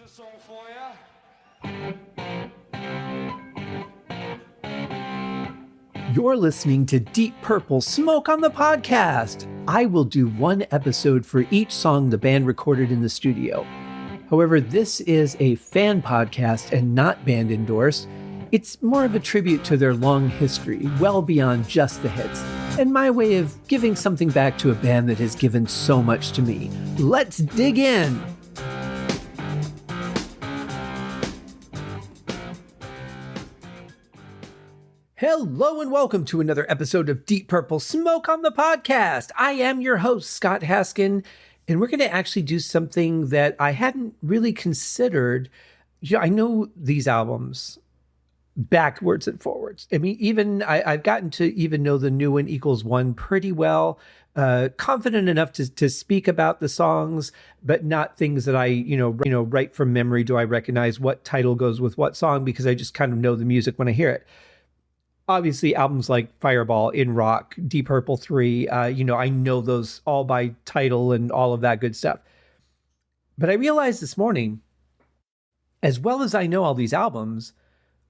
a song for ya. You're listening to Deep Purple Smoke on the Podcast. I will do one episode for each song the band recorded in the studio. However, this is a fan podcast and not band endorsed. It's more of a tribute to their long history, well beyond just the hits, and my way of giving something back to a band that has given so much to me. Let's dig in! Hello and welcome to another episode of Deep Purple Smoke on the Podcast. I am your host, Scott Haskin, and we're going to actually do something that I hadn't really considered. I know these albums backwards and forwards. I mean, even I've gotten to even know the new one equals one pretty well. Confident enough to speak about the songs, but not things that I, right from memory. Do I recognize what title goes with what song? Because I just kind of know the music when I hear it. Obviously, albums like Fireball, In Rock, Deep Purple 3, I know those all by title and all of that good stuff. But I realized this morning, as well as I know all these albums,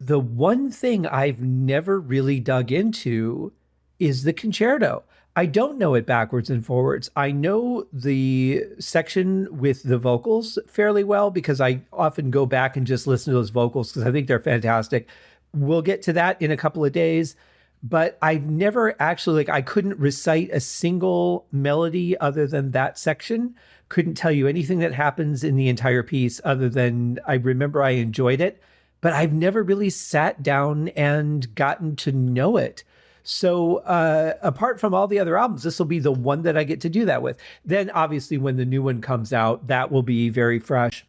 the one thing I've never really dug into is the Concerto. I don't know it backwards and forwards. I know the section with the vocals fairly well because I often go back and just listen to those vocals because I think they're fantastic. We'll get to that in a couple of days, but I've never actually, I couldn't recite a single melody other than that section. Couldn't tell you anything that happens in the entire piece other than I remember I enjoyed it, but I've never really sat down and gotten to know it. So apart from all the other albums, this will be the one that I get to do that with. Then obviously when the new one comes out, that will be very fresh.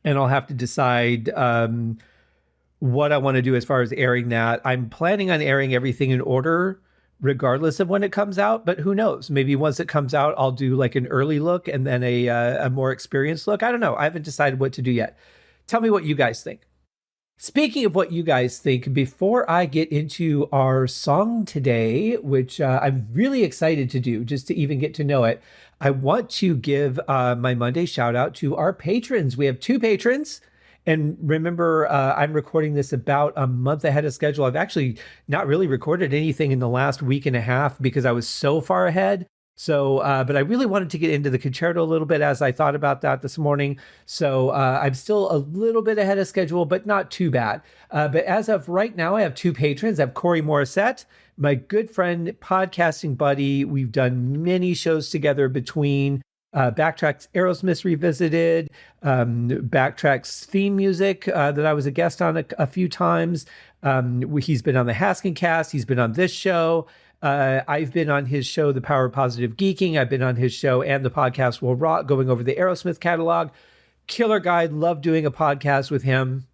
And I'll have to decide what I want to do as far as airing that. I'm planning on airing everything in order, regardless of when it comes out, but who knows? Maybe once it comes out, I'll do like an early look and then a more experienced look. I don't know. I haven't decided what to do yet. Tell me what you guys think. Speaking of what you guys think, before I get into our song today, which I'm really excited to do just to even get to know it, I want to give my Monday shout out to our patrons. We have 2 patrons. And remember, I'm recording this about a month ahead of schedule. I've actually not really recorded anything in the last week and a half because I was so far ahead. So, but I really wanted to get into the Concerto a little bit as I thought about that this morning. So I'm still a little bit ahead of schedule, but not too bad. But as of right now, I have 2 patrons. I have Corey Morissette, my good friend, podcasting buddy. We've done many shows together between Backtrack's Aerosmith Revisited, Backtrack's theme music that I was a guest on a few times. He's been on the Haskin Cast. He's been on this show. I've been on his show, The Power of Positive Geeking. I've been on his show and the podcast Will Rock, going over the Aerosmith catalog. Killer guy. Love doing a podcast with him.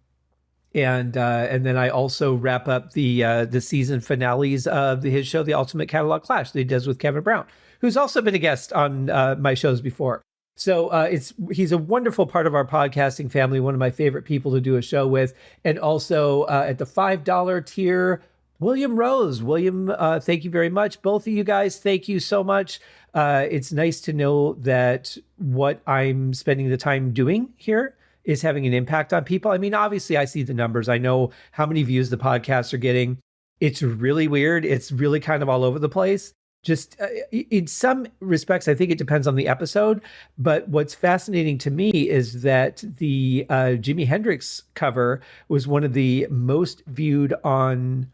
And then I also wrap up the season finales of his show, The Ultimate Catalog Clash, that he does with Kevin Brown, who's also been a guest on my shows before. So he's a wonderful part of our podcasting family, one of my favorite people to do a show with. And also at the $5 tier, William Rose. William, thank you very much. Both of you guys, thank you so much. It's nice to know that what I'm spending the time doing here is having an impact on people. I mean, obviously, I see the numbers. I know how many views the podcasts are getting. It's really weird. It's really kind of all over the place. Just in some respects, I think it depends on the episode. But what's fascinating to me is that the Jimi Hendrix cover was one of the most viewed on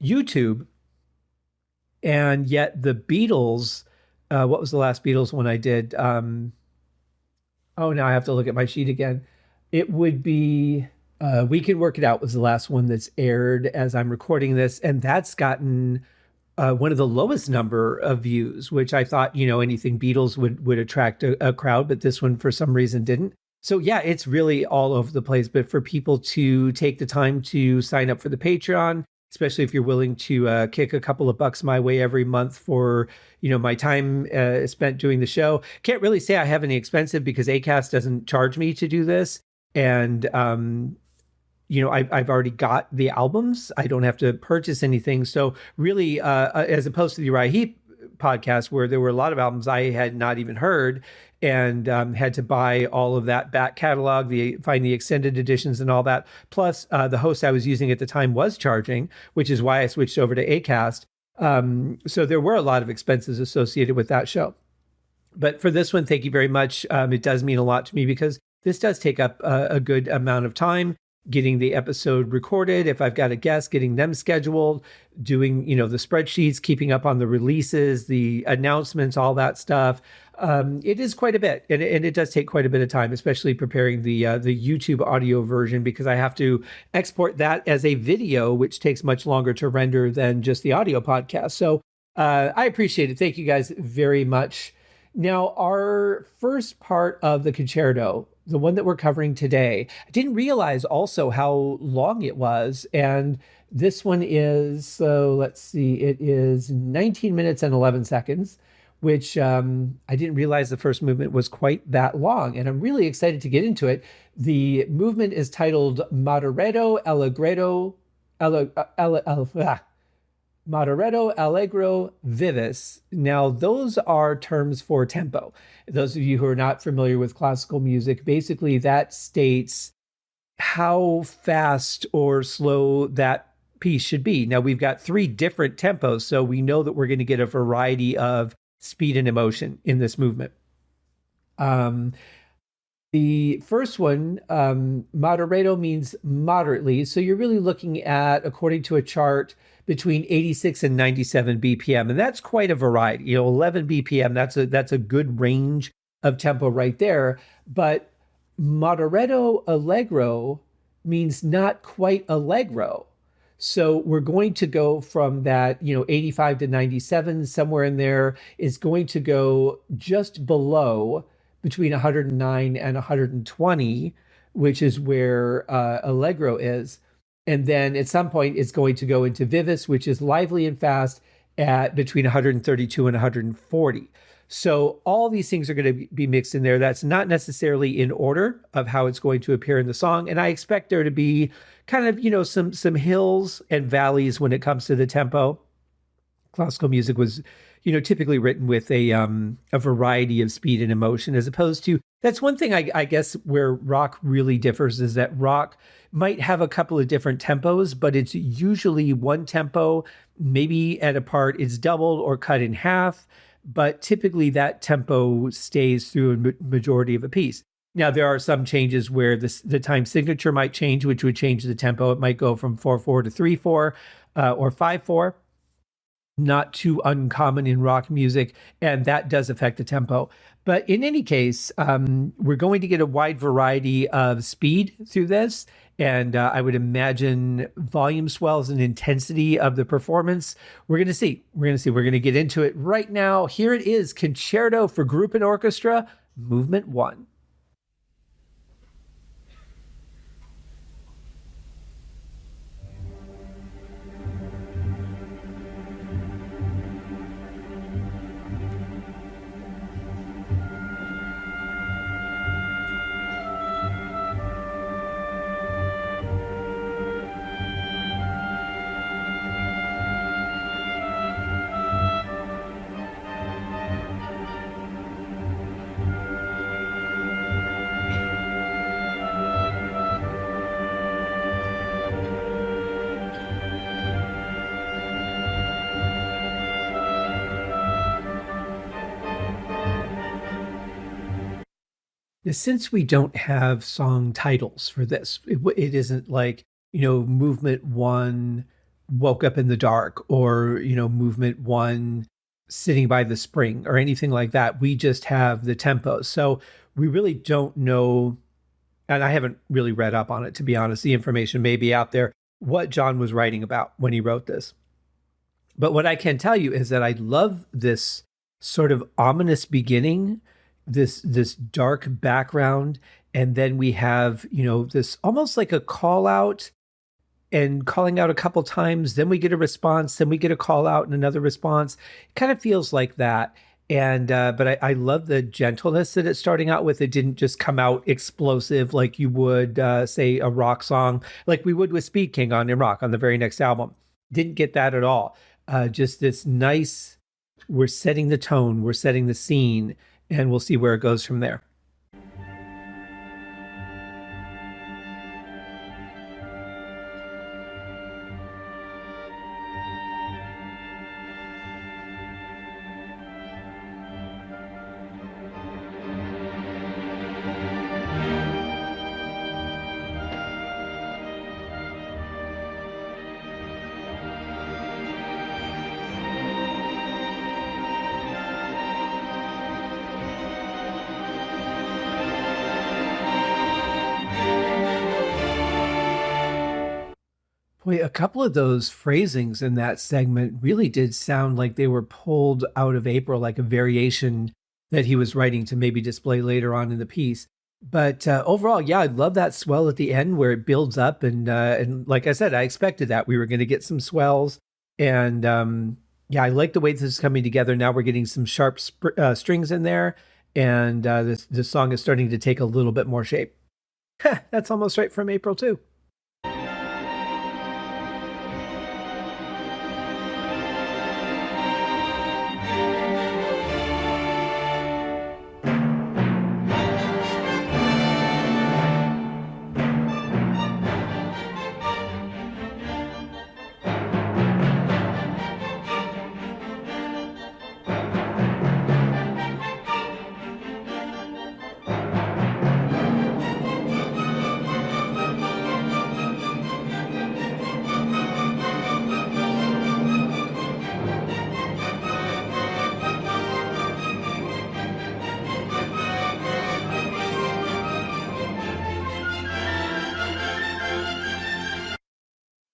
YouTube. And yet the Beatles, what was the last Beatles one I did? Now I have to look at my sheet again. It would be We Can Work It Out was the last one that's aired as I'm recording this. And that's gotten one of the lowest number of views, which I thought, anything Beatles would attract a crowd, but this one for some reason didn't. So yeah, it's really all over the place. But for people to take the time to sign up for the Patreon, especially if you're willing to kick a couple of bucks my way every month for, my time spent doing the show. Can't really say I have any expensive because Acast doesn't charge me to do this. And, I've already got the albums. I don't have to purchase anything. So really, as opposed to the Uriah Heep podcast, where there were a lot of albums I had not even heard, and had to buy all of that back catalog, find the extended editions and all that. Plus, the host I was using at the time was charging, which is why I switched over to Acast. So there were a lot of expenses associated with that show. But for this one, thank you very much. It does mean a lot to me because this does take up a good amount of time, getting the episode recorded. If I've got a guest, getting them scheduled, doing, the spreadsheets, keeping up on the releases, the announcements, all that stuff. It is quite a bit, and it does take quite a bit of time, especially preparing the YouTube audio version, because I have to export that as a video, which takes much longer to render than just the audio podcast. So I appreciate it. Thank you guys very much. Now, our first part of the concerto, the one that we're covering today, I didn't realize also how long it was. And this one is, so let's see, it is 19 minutes and 11 seconds, which I didn't realize the first movement was quite that long. And I'm really excited to get into it. The movement is titled Moderato, Moderato, Allegro, Vivace. Now, those are terms for tempo. Those of you who are not familiar with classical music, basically that states how fast or slow that piece should be. Now, we've got 3 different tempos, so we know that we're going to get a variety of speed and emotion in this movement. The first one, moderato, means moderately. So you're really looking at, according to a chart, between 86 and 97 BPM. And that's quite a variety. 11 BPM, that's a good range of tempo right there. But moderato allegro means not quite allegro. So we're going to go from that, 85 to 97, somewhere in there, is going to go just below between 109 and 120, which is where Allegro is. And then at some point, it's going to go into Vivace, which is lively and fast at between 132 and 140. So all these things are going to be mixed in there. That's not necessarily in order of how it's going to appear in the song. And I expect there to be kind of, some hills and valleys when it comes to the tempo. Classical music was, typically written with a variety of speed and emotion, as opposed to, that's one thing I guess where rock really differs, is that rock might have a couple of different tempos, but it's usually one tempo, maybe at a part it's doubled or cut in half, but typically that tempo stays through a majority of a piece. Now, there are some changes where the time signature might change, which would change the tempo. It might go from 4/4 to 3/4 or 5/4. Not too uncommon in rock music, and that does affect the tempo. But in any case, we're going to get a wide variety of speed through this, and I would imagine volume swells and intensity of the performance. We're going to see. We're going to get into it right now. Here it is, Concerto for Group and Orchestra, Movement 1. Since we don't have song titles for this, it isn't like, movement 1, woke up in the dark, or, movement 1, sitting by the spring, or anything like that. We just have the tempo. So we really don't know, and I haven't really read up on it, to be honest. The information may be out there, what John was writing about when he wrote this. But what I can tell you is that I love this sort of ominous beginning, this dark background, and then we have, this almost like a call out, and calling out a couple times, then we get a response, then we get a call out and another response. It kind of feels like that. And but I love the gentleness that it's starting out with. It didn't just come out explosive like you would say a rock song, like we would with Speed King on In Rock on the very next album. Didn't get that at all. Just this nice, we're setting the tone, we're setting the scene, and we'll see where it goes from there. Boy, a couple of those phrasings in that segment really did sound like they were pulled out of April, like a variation that he was writing to maybe display later on in the piece. But overall, yeah, I love that swell at the end where it builds up, and like I said, I expected that we were going to get some swells, and yeah, I like the way this is coming together. Now we're getting some sharp strings in there, and this song is starting to take a little bit more shape. That's almost right from April too.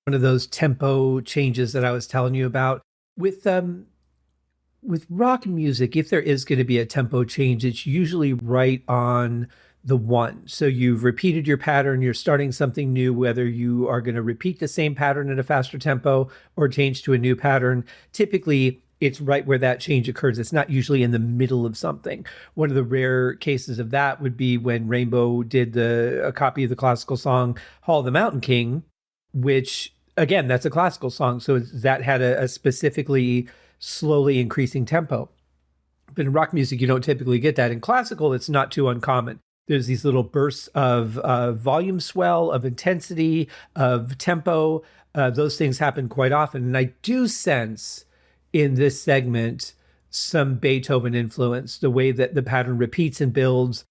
One of those tempo changes that I was telling you about with rock music. If there is going to be a tempo change, it's usually right on the one. So you've repeated your pattern, you're starting something new, whether you are going to repeat the same pattern at a faster tempo or change to a new pattern. Typically, it's right where that change occurs. It's not usually in the middle of something. One of the rare cases of that would be when Rainbow did a copy of the classical song Hall of the Mountain King, which, again, that's a classical song. So that had a specifically slowly increasing tempo. But in rock music, you don't typically get that. In classical, it's not too uncommon. There's these little bursts of volume swell, of intensity, of tempo. Those things happen quite often. And I do sense in this segment some Beethoven influence, the way that the pattern repeats and builds,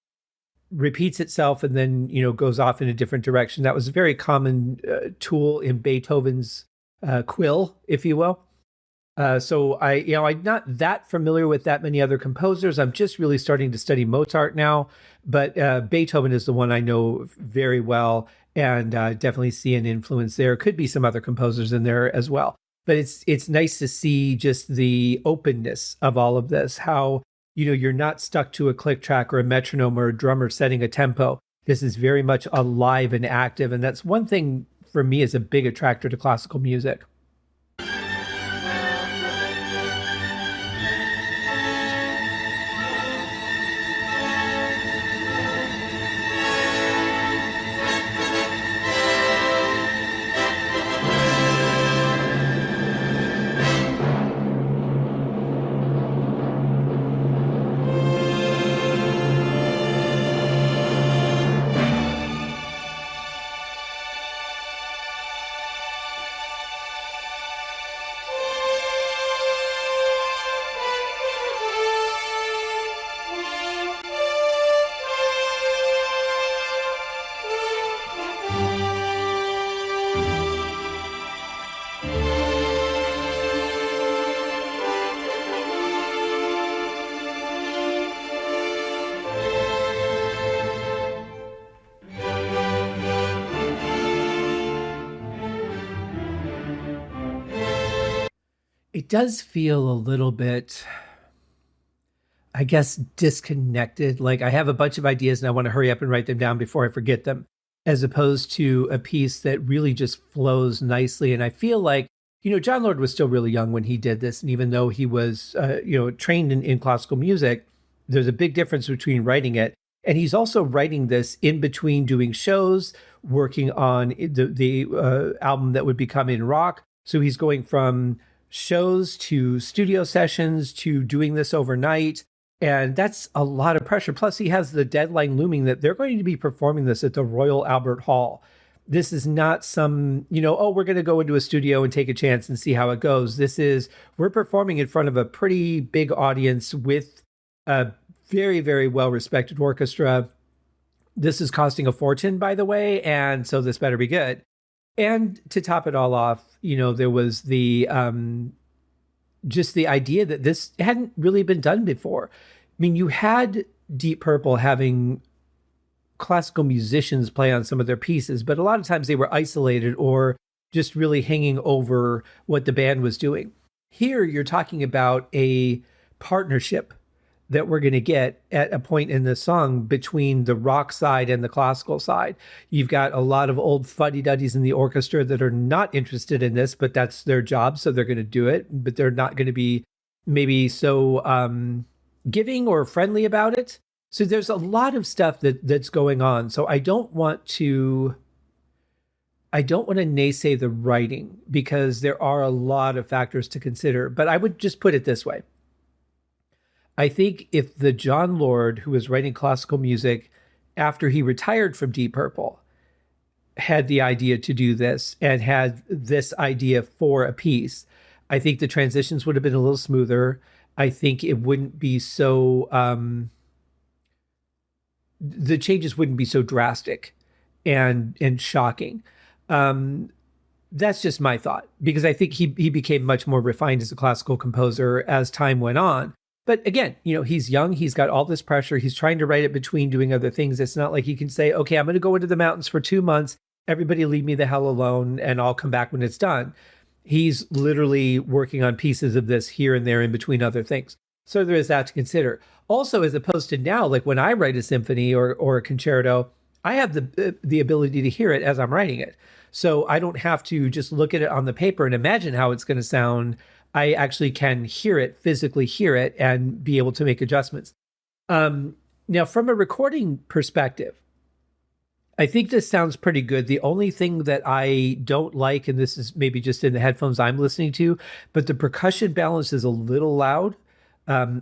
repeats itself, and then, goes off in a different direction. That was a very common tool in Beethoven's quill, if you will. So I'm not that familiar with that many other composers. I'm just really starting to study Mozart now, but Beethoven is the one I know very well, and definitely see an influence there. Could be some other composers in there as well. But it's nice to see just the openness of all of this, how, you're not stuck to a click track or a metronome or a drummer setting a tempo. This is very much alive and active. And that's one thing for me is a big attractor to classical music. It does feel a little bit, I guess, disconnected. Like I have a bunch of ideas and I want to hurry up and write them down before I forget them, as opposed to a piece that really just flows nicely. And I feel like, John Lord was still really young when he did this. And even though he was, trained in classical music, there's a big difference between writing it. And he's also writing this in between doing shows, working on the album that would become In Rock. So he's going from shows to studio sessions to doing this overnight. And that's a lot of pressure. Plus, he has the deadline looming that they're going to be performing this at the Royal Albert Hall. This is not some, oh, we're going to go into a studio and take a chance and see how it goes. We're performing in front of a pretty big audience with a very, very well respected orchestra. This is costing a fortune, by the way. And so this better be good. And to top it all off, there was the just the idea that this hadn't really been done before. I mean, you had Deep Purple having classical musicians play on some of their pieces, but a lot of times they were isolated or just really hanging over what the band was doing. Here, you're talking about a partnership that we're going to get at a point in the song between the rock side and the classical side. You've got a lot of old fuddy-duddies in the orchestra that are not interested in this, but that's their job, so they're going to do it, but they're not going to be maybe so giving or friendly about it. So there's a lot of stuff that's going on. So I don't want to naysay the writing because there are a lot of factors to consider, but I would just put it this way. I think if the John Lord, who was writing classical music after he retired from Deep Purple, had the idea to do this and had this idea for a piece, I think the transitions would have been a little smoother. I think it wouldn't be so, the changes wouldn't be so drastic and shocking. That's just my thought, because I think he became much more refined as a classical composer as time went on. But again, he's young. He's got all this pressure. He's trying to write it between doing other things. It's not like he can say, okay, I'm going to go into the mountains for 2 months. Everybody leave me the hell alone and I'll come back when it's done. He's literally working on pieces of this here and there in between other things. So there is that to consider. Also, as opposed to now, like when I write a symphony or a concerto, I have the ability to hear it as I'm writing it. So I don't have to just look at it on the paper and imagine how it's going to sound. I actually can hear it, physically hear it, and be able to make adjustments. Now, from a recording perspective, I think this sounds pretty good. The only thing that I don't like, and this is maybe just in the headphones I'm listening to, but the percussion balance is a little loud. And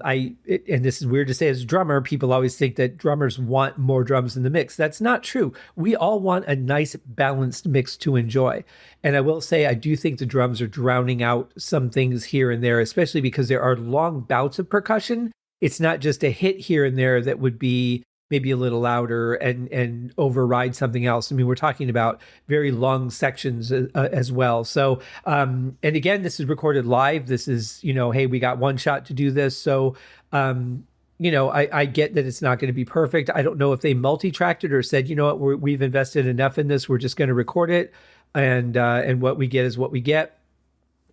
this is weird to say as a drummer, people always think that drummers want more drums in the mix. That's not true. We all want a nice balanced mix to enjoy. And I will say, I do think the drums are drowning out some things here and there, especially because there are long bouts of percussion. It's not just a hit here and there that would be maybe a little louder and override something else. I mean, we're talking about very long sections as well. So, and again, this is recorded live. This is, hey, we got one shot to do this. So, I get that it's not going to be perfect. I don't know if they multi-tracked it or said, you know what, we've invested enough in this. We're just going to record it. And what we get is what we get.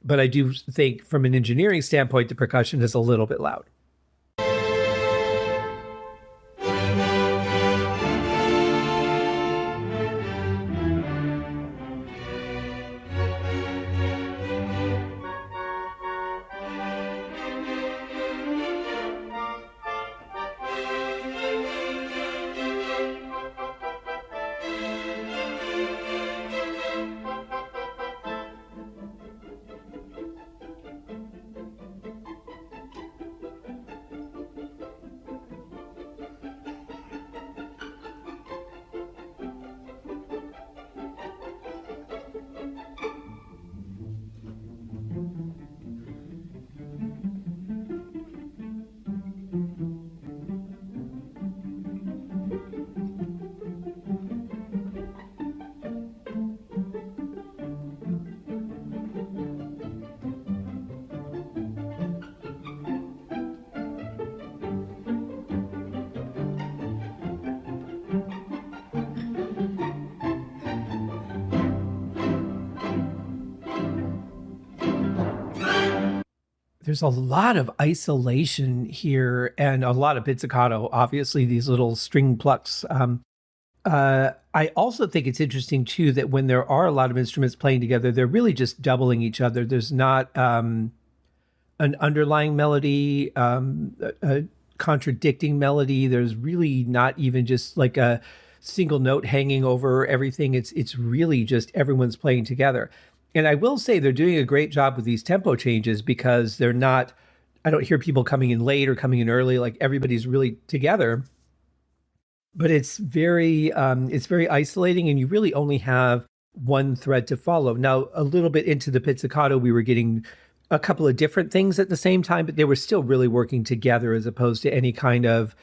But I do think from an engineering standpoint, the percussion is a little bit loud. There's a lot of isolation here and a lot of pizzicato, obviously, these little string plucks. I also think it's interesting, too, that when there are a lot of instruments playing together, they're really just doubling each other. There's not an underlying melody, a contradicting melody. There's really not even just like a single note hanging over everything. It's really just everyone's playing together. And I will say they're doing a great job with these tempo changes because they're not I don't hear people coming in late or coming in early. Like everybody's really together, but it's very isolating, and you really only have one thread to follow. Now, a little bit into the pizzicato, we were getting a couple of different things at the same time, but they were still really working together as opposed to any kind of,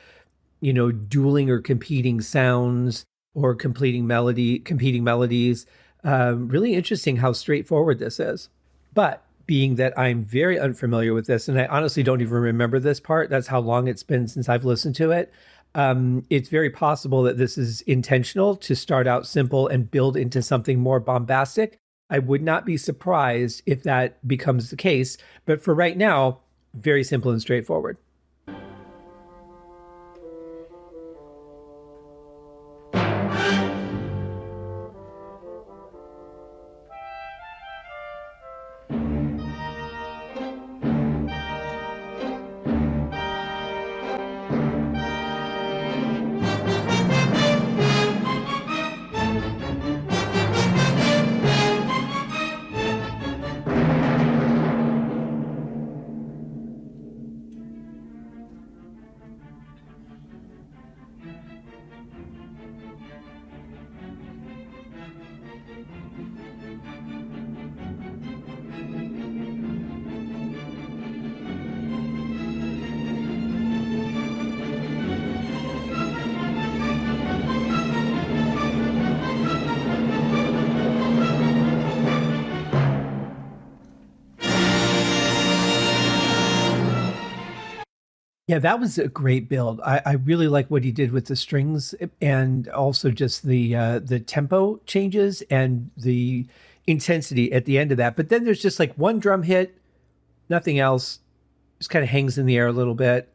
dueling or competing sounds or competing melodies. Really interesting how straightforward this is. But being that I'm very unfamiliar with this, and I honestly don't even remember this part, that's how long it's been since I've listened to it. It's very possible that this is intentional to start out simple and build into something more bombastic. I would not be surprised if that becomes the case. But for right now, very simple and straightforward. Yeah, that was a great build. I really like what he did with the strings and also just the tempo changes and the intensity at the end of that. But then there's just like one drum hit, nothing else. Just kind of hangs in the air a little bit.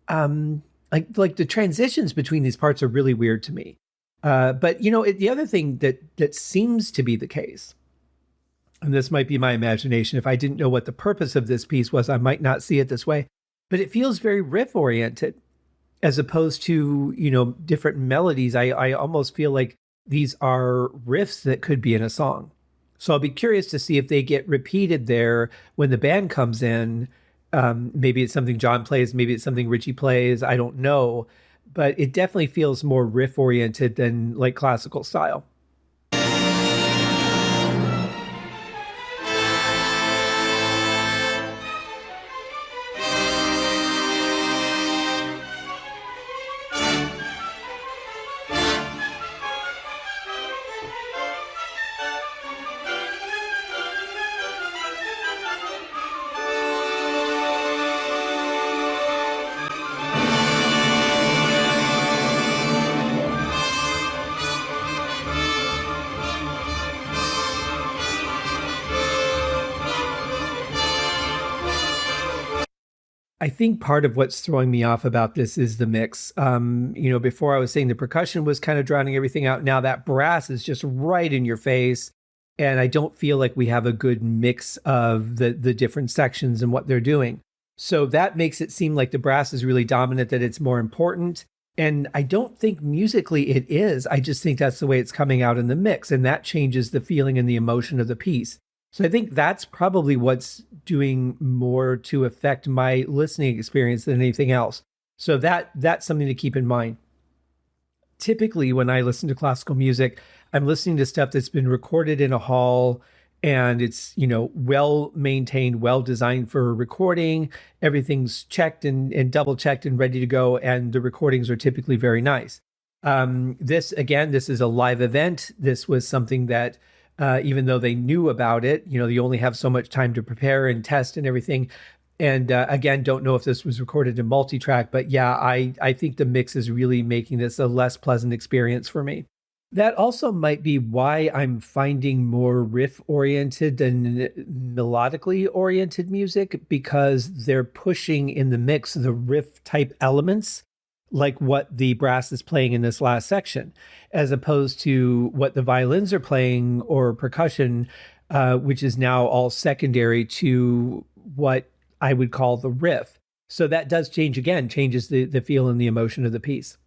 Like the transitions between these parts are really weird to me. But the other thing that seems to be the case, and this might be my imagination. If I didn't know what the purpose of this piece was, I might not see it this way. But it feels very riff oriented as opposed to, different melodies. I almost feel like these are riffs that could be in a song. So I'll be curious to see if they get repeated there when the band comes in. Maybe it's something John plays, maybe it's something Richie plays. I don't know. But it definitely feels more riff oriented than like classical style. I think part of what's throwing me off about this is the mix. Before I was saying the percussion was kind of drowning everything out. Now that brass is just right in your face. And I don't feel like we have a good mix of the different sections and what they're doing. So that makes it seem like the brass is really dominant, that it's more important. And I don't think musically it is. I just think that's the way it's coming out in the mix. And that changes the feeling and the emotion of the piece. So I think that's probably what's doing more to affect my listening experience than anything else. So that's something to keep in mind. Typically, when I listen to classical music, I'm listening to stuff that's been recorded in a hall and it's, well maintained, well designed for recording. Everything's checked and double checked and ready to go. And the recordings are typically very nice. This is a live event. This was something that even though they knew about it, you only have so much time to prepare and test and everything. And again, don't know if this was recorded in multi-track, but yeah, I think the mix is really making this a less pleasant experience for me. That also might be why I'm finding more riff-oriented than melodically oriented music, because they're pushing in the mix the riff-type elements like what the brass is playing in this last section, as opposed to what the violins are playing or percussion, which is now all secondary to what I would call the riff. So that does changes the feel and the emotion of the piece.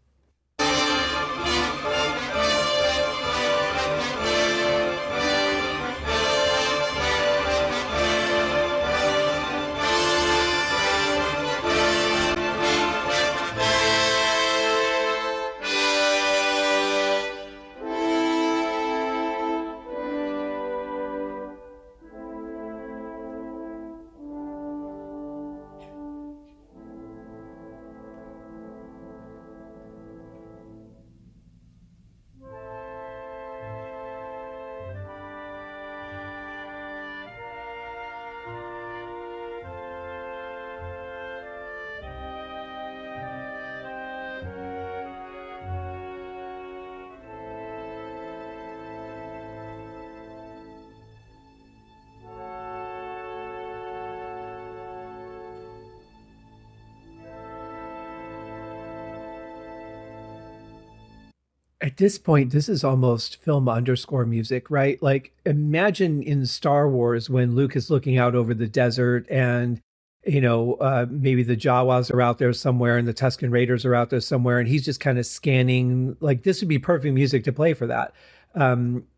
At this point, this is almost film underscore music, right? Like imagine in Star Wars when Luke is looking out over the desert and maybe the Jawas are out there somewhere and the Tusken Raiders are out there somewhere, and he's just kind of scanning. Like this would be perfect music to play for that.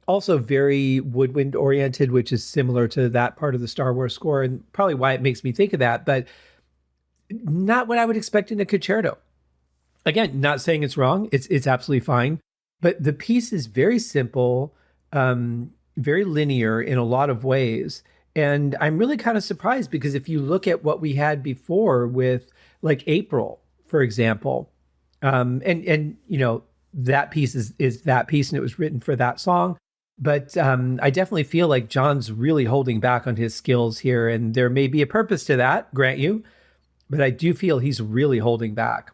Also very woodwind oriented, which is similar to that part of the Star Wars score, and probably why it makes me think of that, but not what I would expect in a concerto. Again, not saying it's wrong. It's absolutely fine. But the piece is very simple, very linear in a lot of ways. And I'm really kind of surprised because if you look at what we had before with like April, for example, and that piece is that piece and it was written for that song. But I definitely feel like John's really holding back on his skills here, and there may be a purpose to that, grant you, but I do feel he's really holding back.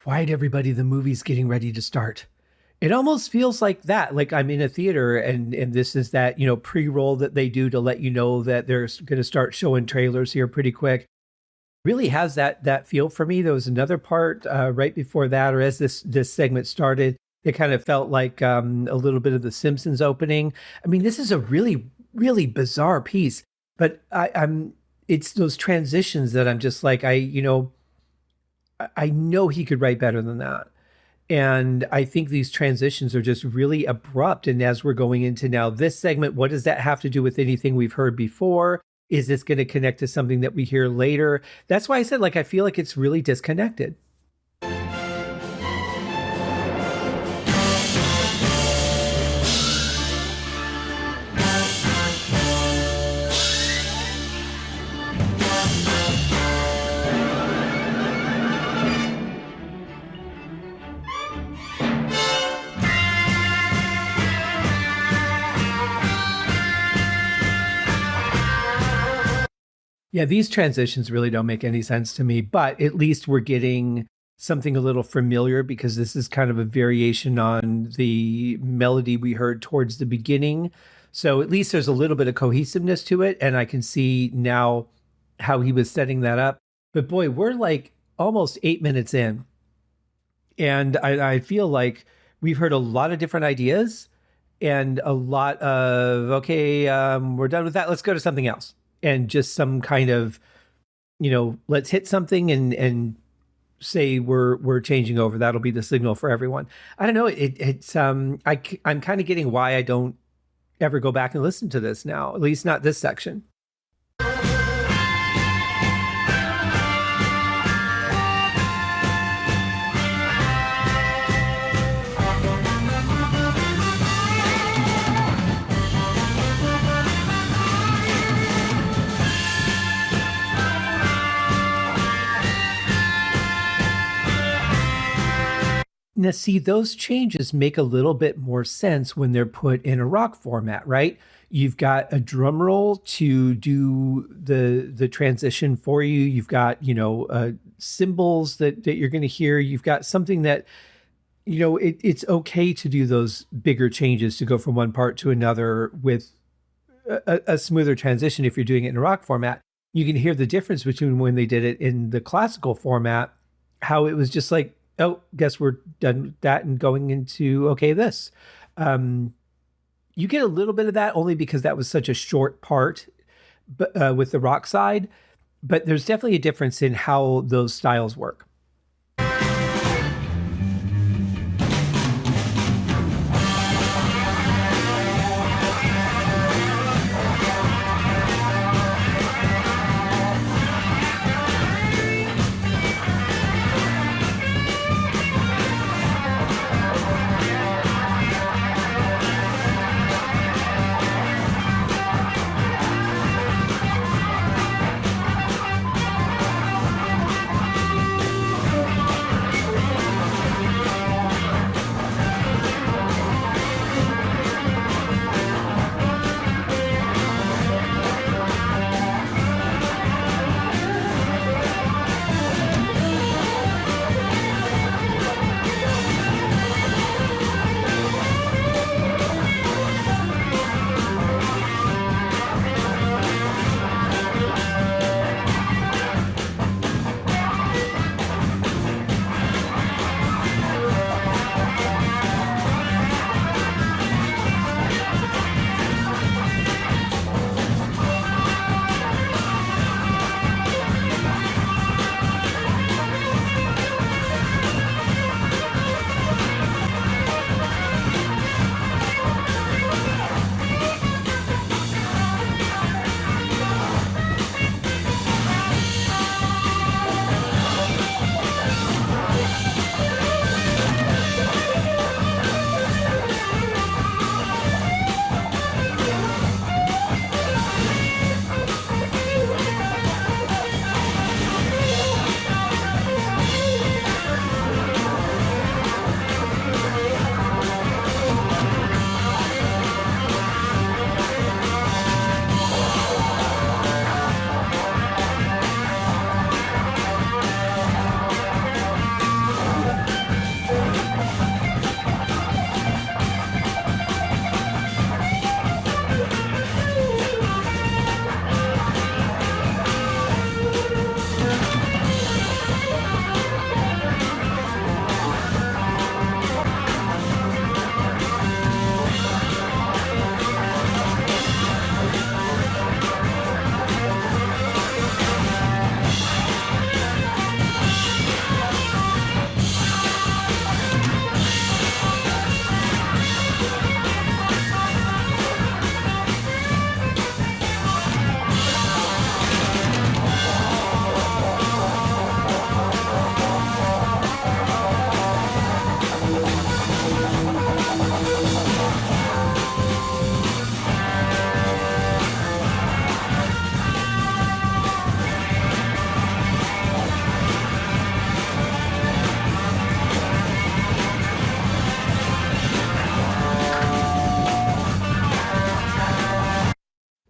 Quiet, everybody, the movie's getting ready to start. It almost feels like that, like I'm in a theater and this is that, pre-roll that they do to let you know that they're going to start showing trailers here pretty quick. Really has that feel for me. There was another part right before that, or as this segment started, it kind of felt like a little bit of the Simpsons opening. I mean, this is a really, really bizarre piece, but it's those transitions that I'm just like, I know he could write better than that. And I think these transitions are just really abrupt. And as we're going into now this segment, what does that have to do with anything we've heard before? Is this going to connect to something that we hear later? That's why I said, I feel like it's really disconnected. Yeah, these transitions really don't make any sense to me, but at least we're getting something a little familiar because this is kind of a variation on the melody we heard towards the beginning. So at least there's a little bit of cohesiveness to it, and I can see now how he was setting that up. But boy, we're like almost 8 minutes in, and I feel like we've heard a lot of different ideas and a lot of, okay, we're done with that. Let's go to something else. And just some kind of, let's hit something and say we're changing over. That'll be the signal for everyone. I don't know. I'm kind of getting why I don't ever go back and listen to this now, at least not this section. Now, see, those changes make a little bit more sense when they're put in a rock format, right? You've got a drum roll to do the transition for you. You've got, cymbals that you're going to hear. You've got something that, it's okay to do those bigger changes to go from one part to another with a smoother transition if you're doing it in a rock format. You can hear the difference between when they did it in the classical format, how it was just like, oh, guess we're done with that and going into, okay, this. You get a little bit of that only because that was such a short part with the rock side, but there's definitely a difference in how those styles work.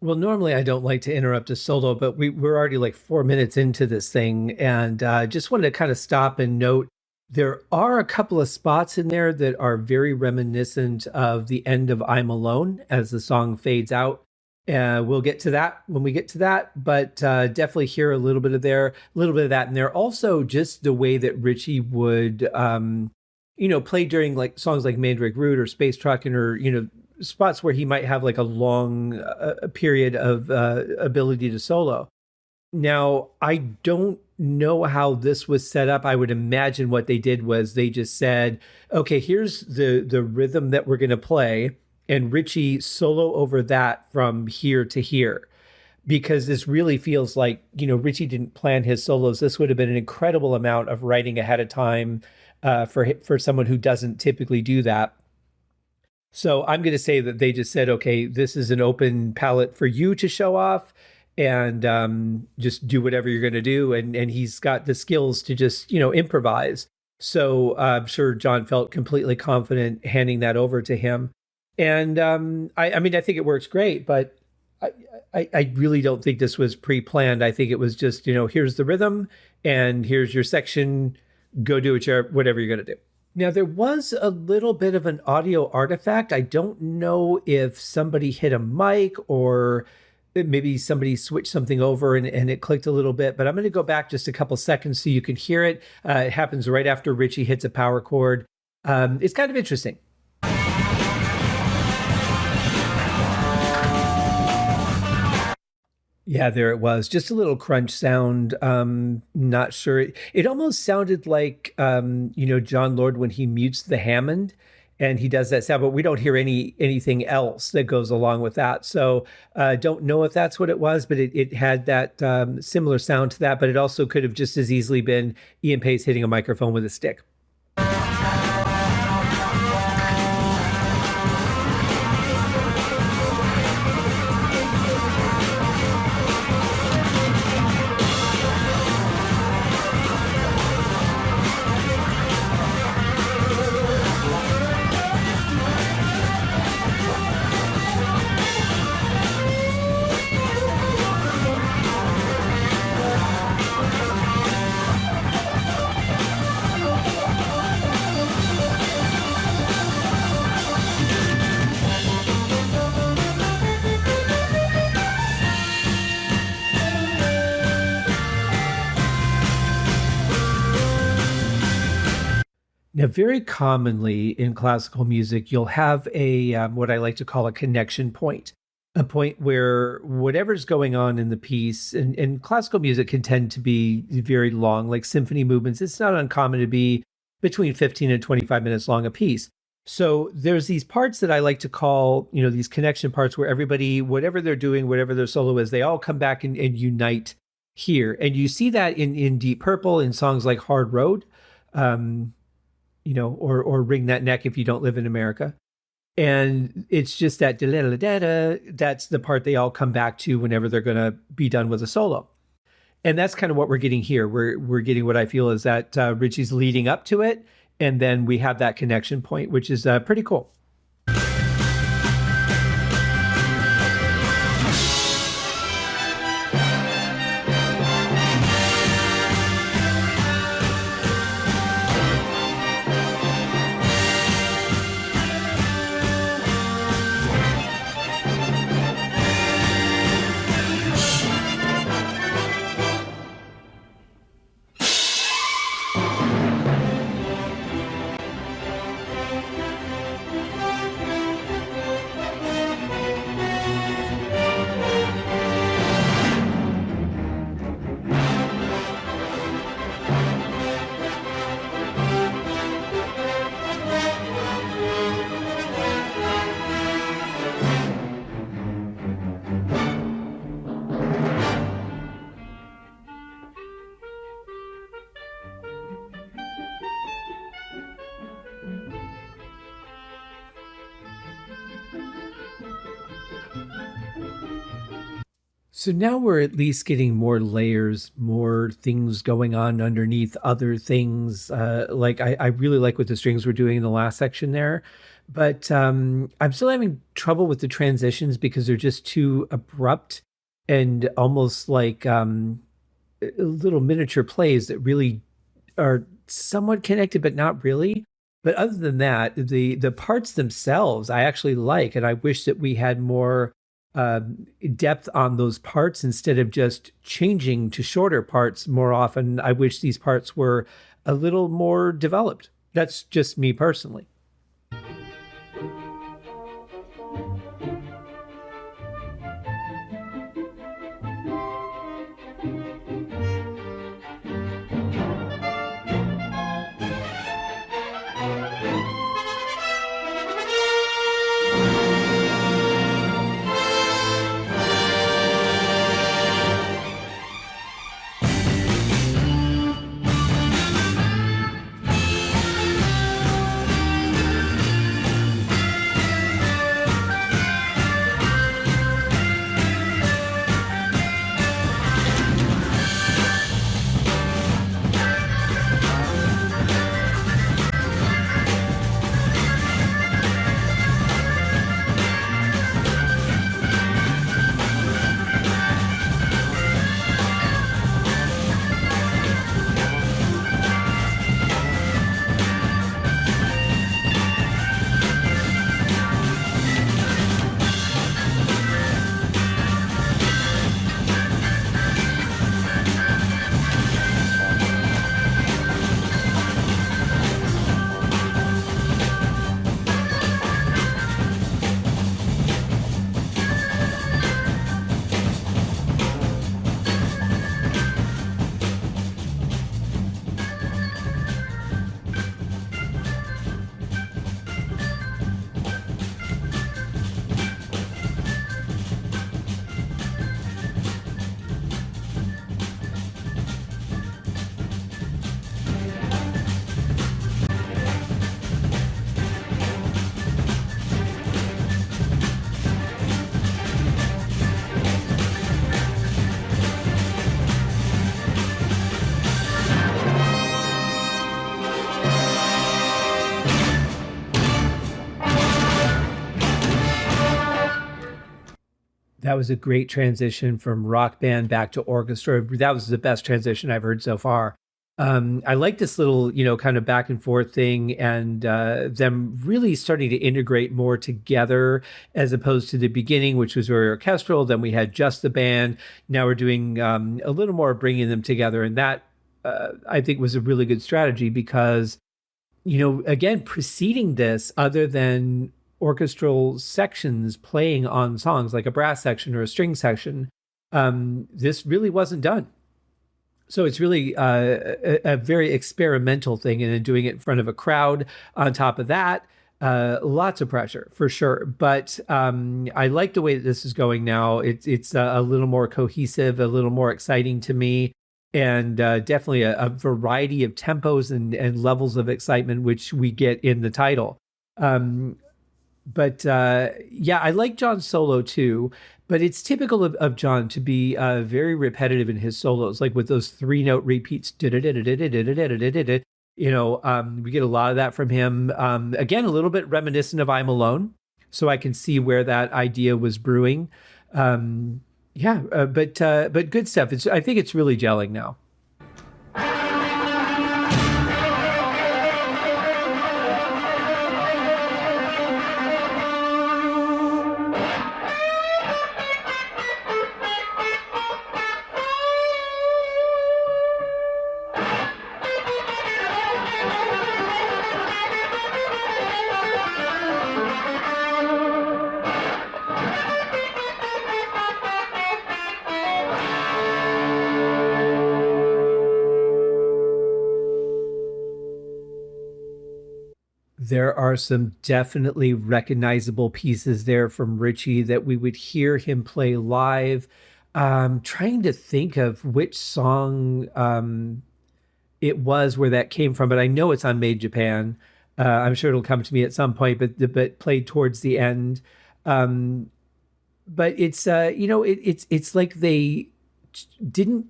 Well, normally I don't like to interrupt a solo, but we're already like 4 minutes into this thing. And just wanted to kind of stop and note there are a couple of spots in there that are very reminiscent of the end of I'm Alone as the song fades out. We'll get to that when we get to that, but definitely hear a little bit of there, a little bit of that in there. Also, just the way that Richie would, play during like songs like Mandrake Root or Space Truckin' or, spots where he might have like a long period of ability to solo. Now, I don't know how this was set up. I would imagine what they did was they just said, okay, here's the rhythm that we're going to play, and Richie solo over that from here to here. Because this really feels like, Richie didn't plan his solos. This would have been an incredible amount of writing ahead of time for someone who doesn't typically do that. So I'm going to say that they just said, okay, this is an open palette for you to show off, and just do whatever you're going to do. And he's got the skills to just, improvise. So I'm sure John felt completely confident handing that over to him. And I mean, I think it works great, but I really don't think this was pre-planned. I think it was just, here's the rhythm and here's your section. Go do whatever you're going to do. Now, there was a little bit of an audio artifact. I don't know if somebody hit a mic or maybe somebody switched something over and it clicked a little bit, but I'm going to go back just a couple seconds so you can hear it. It happens right after Richie hits a power chord. It's kind of interesting. Yeah, there it was. Just a little crunch sound. Not sure. It almost sounded like, John Lord when he mutes the Hammond and he does that sound, but we don't hear anything else that goes along with that. So don't know if that's what it was, but it had that similar sound to that, but it also could have just as easily been Ian Pace hitting a microphone with a stick. Now, very commonly in classical music, you'll have a what I like to call a connection point, a point where whatever's going on in the piece, and classical music can tend to be very long, like symphony movements. It's not uncommon to be between 15 and 25 minutes long a piece. So there's these parts that I like to call, these connection parts where everybody, whatever they're doing, whatever their solo is, they all come back and unite here. And you see that in Deep Purple in songs like Hard Road. Or Wring That Neck if you don't live in America. And it's just that that's the part they all come back to whenever they're going to be done with a solo. And that's kind of what we're getting here. We're getting what I feel is that Richie's leading up to it, and then we have that connection point, which is pretty cool. So now we're at least getting more layers, more things going on underneath other things. I really like what the strings were doing in the last section there, but I'm still having trouble with the transitions because they're just too abrupt and almost like little miniature plays that really are somewhat connected, but not really. But other than that, the parts themselves I actually like, and I wish that we had more depth on those parts instead of just changing to shorter parts more often. I wish these parts were a little more developed. That's just me personally. That was a great transition from rock band back to orchestra. That was the best transition I've heard so far. I like this little, kind of back and forth thing, and them really starting to integrate more together as opposed to the beginning, which was very orchestral. Then we had just the band. Now we're doing a little more bringing them together, and that I think was a really good strategy because again, preceding this, other than orchestral sections playing on songs like a brass section or a string section, this really wasn't done. So it's really a very experimental thing, and then doing it in front of a crowd. On top of that, lots of pressure for sure. But I like the way that this is going now. It's a little more cohesive, a little more exciting to me, and definitely a variety of tempos and levels of excitement, which we get in the title. Um, but yeah, I like John's solo too. But it's typical of John to be very repetitive in his solos, like with those 3 note repeats. We get a lot of that from him. Again, a little bit reminiscent of I'm Alone, so I can see where that idea was brewing. Yeah, but good stuff. I think it's really gelling now. There are some definitely recognizable pieces there from Richie that we would hear him play live. Trying to think of which song it was where that came from, but I know it's on Made Japan. I'm sure it'll come to me at some point, but played towards the end. Um, but it's it's like they didn't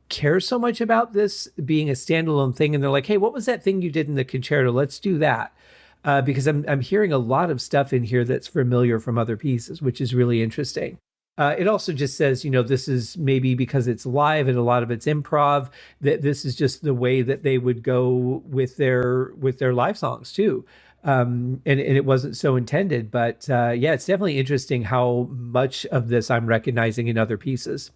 care so much about this being a standalone thing, and they're like, hey, what was that thing you did in the concerto? Let's do that. Because I'm hearing a lot of stuff in here that's familiar from other pieces, which is really interesting. It also just says, this is maybe because it's live and a lot of it's improv, that this is just the way that they would go with their live songs too. And it wasn't so intended, but yeah, it's definitely interesting how much of this I'm recognizing in other pieces.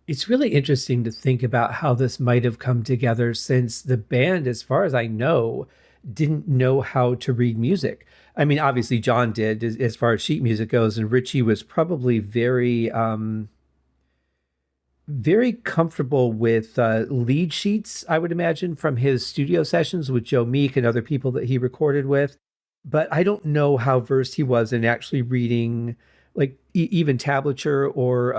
It's really interesting to think about how this might have come together since the band, as far as I know, didn't know how to read music. I mean, obviously, John did as far as sheet music goes, and Richie was probably very comfortable with lead sheets, I would imagine, from his studio sessions with Joe Meek and other people that he recorded with. But I don't know how versed he was in actually reading, like even tablature or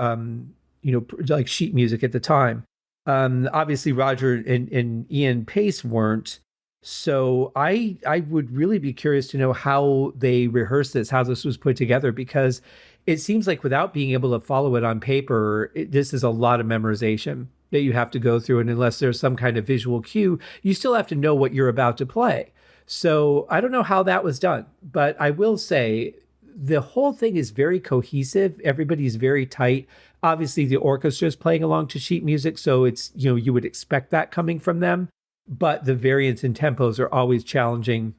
like sheet music at the time. Obviously, Roger and Ian Pace weren't. So I would really be curious to know how they rehearsed this, how this was put together, because it seems like without being able to follow it on paper, this is a lot of memorization that you have to go through. And unless there's some kind of visual cue, you still have to know what you're about to play. So I don't know how that was done, but I will say the whole thing is very cohesive. Everybody's very tight. Obviously, the orchestra is playing along to sheet music, so it's, you would expect that coming from them. But the variants and tempos are always challenging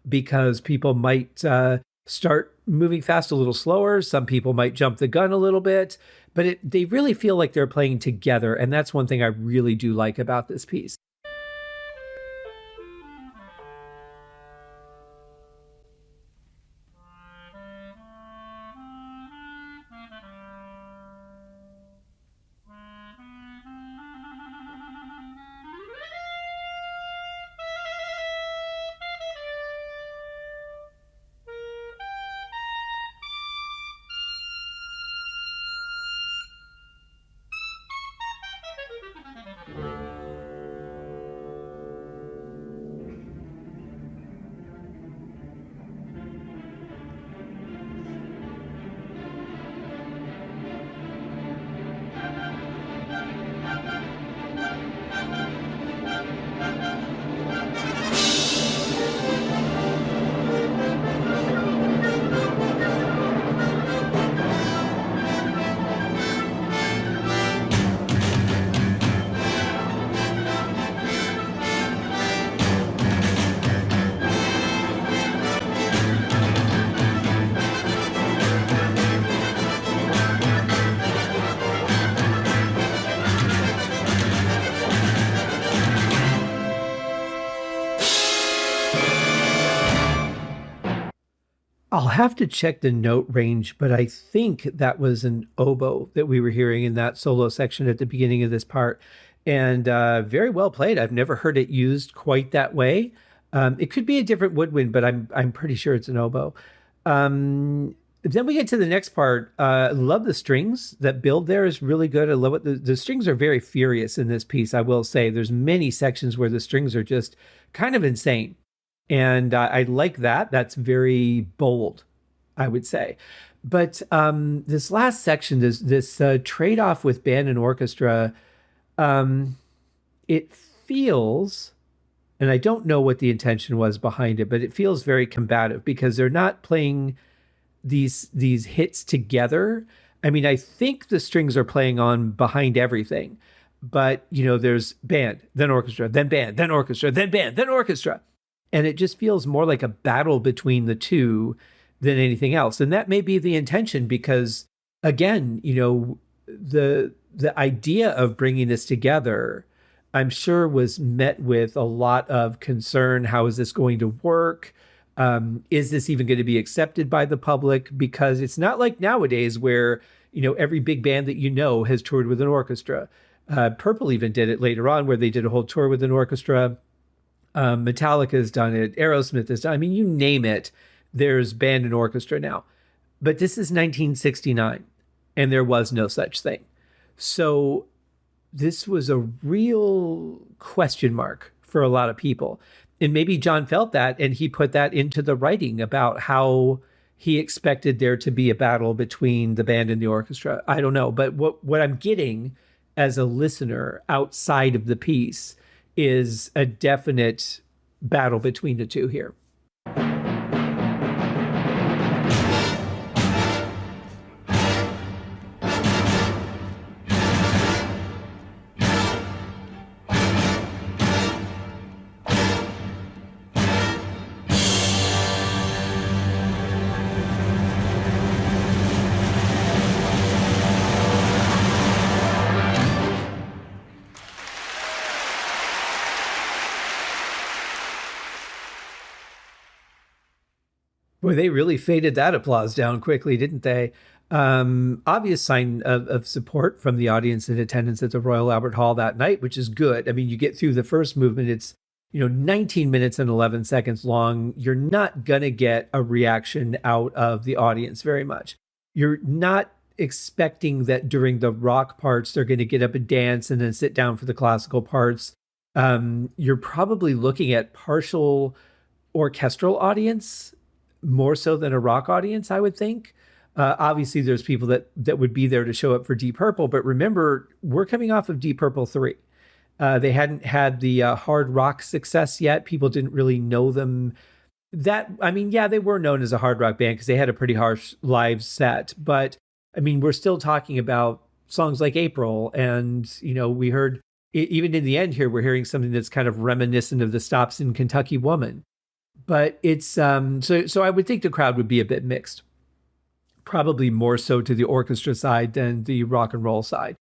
because people might start moving fast a little slower. Some people might jump the gun a little bit, but they really feel like they're playing together. And that's one thing I really do like about this piece. I'll have to check the note range, but I think that was an oboe that we were hearing in that solo section at the beginning of this part. And very well played. I've never heard it used quite that way. It could be a different woodwind, but I'm pretty sure it's an oboe. Um, Then we get to the next part. I love the strings. That build there is really good. I love it. The strings are very furious in this piece, I will say. There's many sections where the strings are just kind of insane. And I like that. That's very bold, I would say. But this last section, this trade-off with band and orchestra, um, it feels, and I don't know what the intention was behind it, but it feels very combative because they're not playing these hits together. I mean, I think the strings are playing on behind everything, but there's band, then orchestra, then band, then orchestra, then band, then orchestra. And it just feels more like a battle between the two than anything else. And that may be the intention because again, the idea of bringing this together, I'm sure was met with a lot of concern. How is this going to work? Is this even going to be accepted by the public? Because it's not like nowadays where, every big band that has toured with an orchestra. Purple even did it later on where they did a whole tour with an orchestra. Metallica has done it. Aerosmith has done it. I mean, you name it, there's band and orchestra now. But this is 1969, and there was no such thing. So this was a real question mark for a lot of people. And maybe John felt that, and he put that into the writing about how he expected there to be a battle between the band and the orchestra. I don't know. But what I'm getting as a listener outside of the piece is a definite battle between the two here. Boy, they really faded that applause down quickly, didn't they? Obvious sign of support from the audience in attendance at the Royal Albert Hall that night, which is good. I mean, you get through the first movement, it's 19 minutes and 11 seconds long. You're not gonna get a reaction out of the audience very much. You're not expecting that during the rock parts they're going to get up and dance and then sit down for the classical parts. You're probably looking at partial orchestral audience more so than a rock audience, I would think. Obviously, there's people that would be there to show up for Deep Purple, but remember, we're coming off of Deep Purple 3. They hadn't had the hard rock success yet. People didn't really know them. They were known as a hard rock band because they had a pretty harsh live set. But I mean, we're still talking about songs like April, and we heard even in the end here, we're hearing something that's kind of reminiscent of the stops in Kentucky Woman. But it's so I would think the crowd would be a bit mixed, probably more so to the orchestra side than the rock and roll side.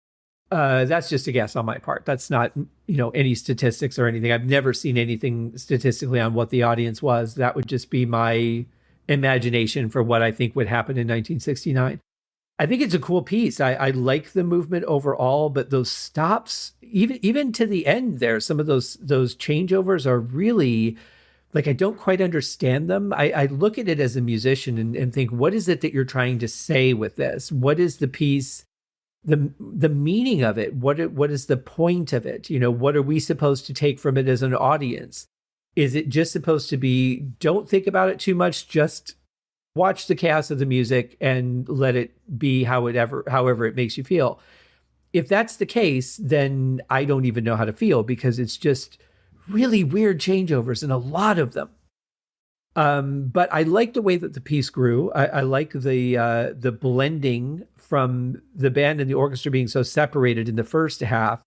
That's just a guess on my part. That's not any statistics or anything. I've never seen anything statistically on what the audience was. That would just be my imagination for what I think would happen in 1969. I think it's a cool piece. I like the movement overall, but those stops, even to the end there, some of those changeovers are really, like, I don't quite understand them. I look at it as a musician and think, what is it that you're trying to say with this? What is the piece, the meaning of it? What is the point of it? What are we supposed to take from it as an audience? Is it just supposed to be, don't think about it too much, just watch the chaos of the music and let it be however it makes you feel? If that's the case, then I don't even know how to feel, because it's just really weird changeovers and a lot of them. But I like the way that the piece grew. I like the blending from the band and the orchestra being so separated in the first half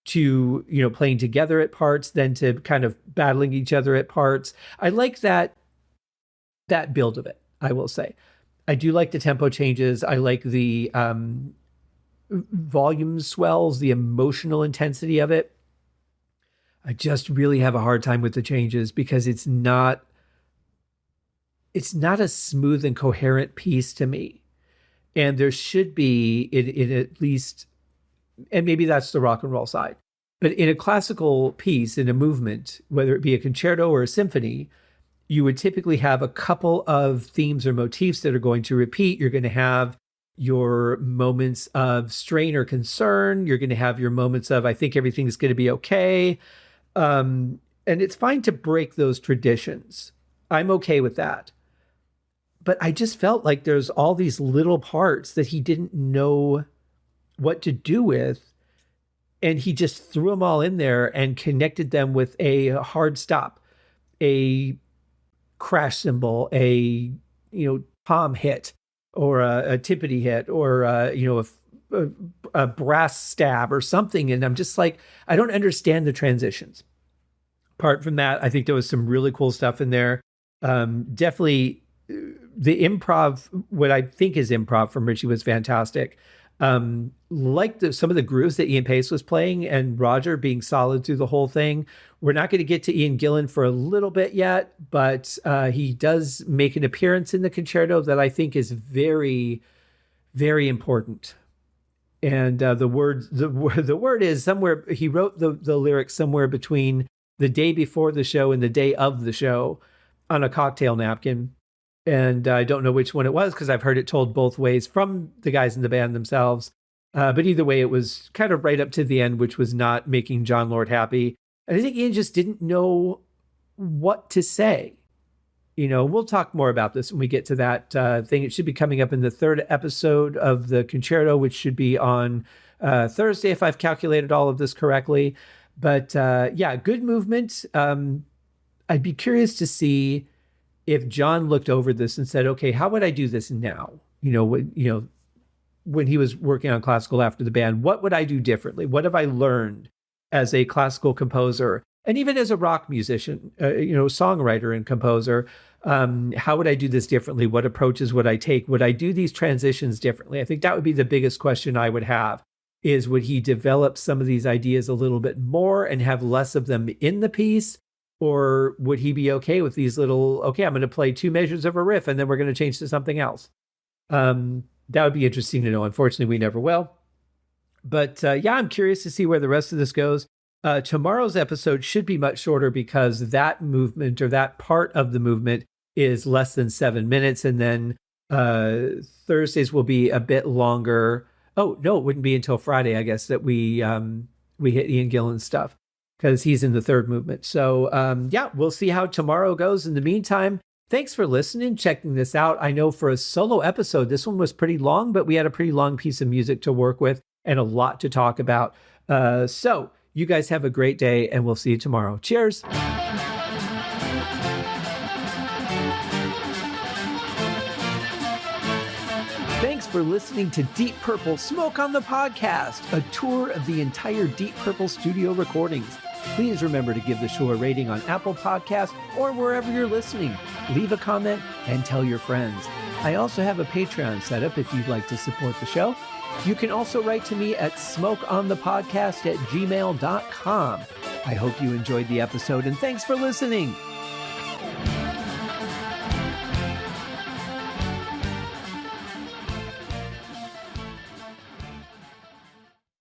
to, playing together at parts, then to kind of battling each other at parts. I like that build of it, I will say. I do like the tempo changes. I like the volume swells, the emotional intensity of it. I just really have a hard time with the changes because it's not a smooth and coherent piece to me. And there should be it at least, and maybe that's the rock and roll side, but in a classical piece, in a movement, whether it be a concerto or a symphony, you would typically have a couple of themes or motifs that are going to repeat. You're going to have your moments of strain or concern. You're going to have your moments of, I think everything's going to be okay. And it's fine to break those traditions. I'm okay with that. But I just felt like there's all these little parts that he didn't know what to do with. And he just threw them all in there and connected them with a hard stop, a crash cymbal, a tom hit, or a timpani hit, or a brass stab or something. And I'm just like, I don't understand the transitions. Apart from that, I think there was some really cool stuff in there. Definitely the improv, what I think is improv from Richie, was fantastic. Like some of the grooves that Ian Pace was playing and Roger being solid through the whole thing. We're not going to get to Ian Gillan for a little bit yet, but he does make an appearance in the concerto that I think is very, very important. And the word is somewhere, he wrote the lyrics somewhere between the day before the show and the day of the show on a cocktail napkin. And I don't know which one it was because I've heard it told both ways from the guys in the band themselves. But either way, it was kind of right up to the end, which was not making John Lord happy. And I think Ian just didn't know what to say. We'll talk more about this when we get to that thing. It should be coming up in the third episode of the concerto, which should be on Thursday, if I've calculated all of this correctly. But yeah, good movement. I'd be curious to see if John looked over this and said, okay, how would I do this now? When he was working on classical after the band, what would I do differently? What have I learned as a classical composer and even as a rock musician, songwriter and composer? How would I do this differently? What approaches would I take? Would I do these transitions differently? I think that would be the biggest question I would have, is would he develop some of these ideas a little bit more and have less of them in the piece? Or would he be okay with these little, okay, I'm going to play 2 measures of a riff and then we're going to change to something else? That would be interesting to know. Unfortunately, we never will. But yeah, I'm curious to see where the rest of this goes. Tomorrow's episode should be much shorter because that movement or that part of the movement is less than 7 minutes. And then Thursdays will be a bit longer. Oh, no, it wouldn't be until Friday, I guess, that we hit Ian Gillan's stuff, because he's in the third movement. So yeah, we'll see how tomorrow goes. In the meantime, thanks for listening, checking this out. I know for a solo episode, this one was pretty long, but we had a pretty long piece of music to work with and a lot to talk about. So you guys have a great day, and we'll see you tomorrow. Cheers. Thanks for listening to Deep Purple Smoke on the Podcast, a tour of the entire Deep Purple studio recordings. Please remember to give the show a rating on Apple Podcasts or wherever you're listening. Leave a comment and tell your friends. I also have a Patreon set up if you'd like to support the show. You can also write to me at smokeonthepodcast@gmail.com. I hope you enjoyed the episode, and thanks for listening.